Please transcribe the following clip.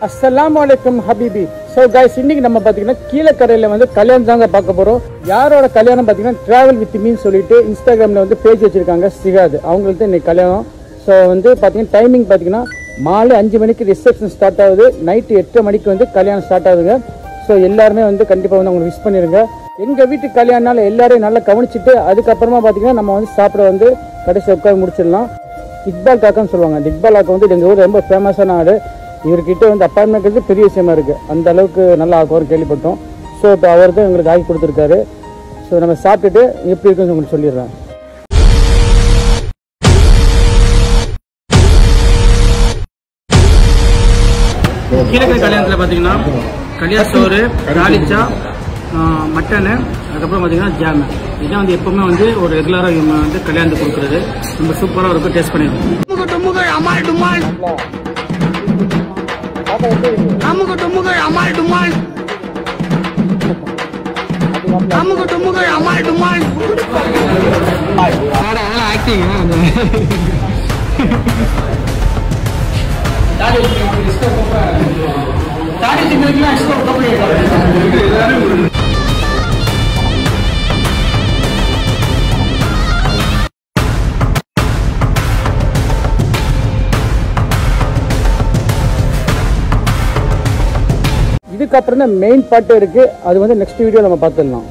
अस्सलामुअलैकुम Habibi so guys இன்னைக்கு நம்ம பாத்தீங்கன்னா கீழக்கரையில வந்து கல்யாணம் தாங்க பார்க்க போறோம். யாரோட கல்யாணம் பாத்தீங்கன்னா டிராவல் வித் மீன்னு சொல்லிட்டு இன்ஸ்டாகிராம்ல வந்து பேஜ் வச்சிருக்காங்க சிகாத். அவங்களுக்கு இன்னைக்கு கல்யாணம். ஸோ வந்து பாத்தீங்கன்னா டைமிங் பாத்தீங்கன்னா மாலை 5 மணிக்கு ரிசப்ஷன் ஸ்டார்ட் ஆகுது. நைட்டு 8 மணிக்கு வந்து கல்யாணம் ஸ்டார்ட் ஆகுதுங்க. ஸோ எல்லாருமே வந்து கண்டிப்பாக வந்து உங்களுக்கு விஷ் பண்ணிடுங்க. எங்கள் வீட்டு கல்யாணம்னால எல்லாரையும் நல்லா கவனிச்சுட்டு அதுக்கப்புறமா பார்த்தீங்கன்னா நம்ம வந்து சாப்பிட வந்து கடைசி உட்காந்து முடிச்சிடலாம். இக்பால் காக்கான்னு சொல்லுவாங்க. அந்த இக்பால் காக்கா வந்து எங்கள் ஊர் ரொம்ப ஃபேமஸான ஆடு. இவர்கிட்ட வந்து அப்பாயின்மெண்ட் பெரிய விஷயமா இருக்குது. அந்த அளவுக்கு நல்லா ஆக்குவார்னு கேள்விப்பட்டோம். ஸோ இப்போ அவர் தான் எங்களுக்கு ஆக்கி கொடுத்துருக்காரு. ஸோ நம்ம சாப்பிட்டுட்டு எப்படி இருக்குன்னு உங்களுக்கு சொல்லிடுறேன். கீழக்கரை கல்யாணத்தில் பார்த்தீங்கன்னா கல்யாண சோறு, தாளிச்சா, மட்டனு, அதுக்கப்புறம் பார்த்தீங்கன்னா ஜாமு. இதான் வந்து எப்பவுமே வந்து ஒரு ரெகுலராக இவங்க வந்து கல்யாணத்துக்கு கொடுக்குறது. ரொம்ப சூப்பராக இருக்கும். டேஸ்ட் பண்ணிடுவோம். இதுக்கப்புறம் தான் மெயின் பாட்டு இருக்கு. அது வந்து நெக்ஸ்ட் வீடியோ நம்ம பார்த்துடலாம்.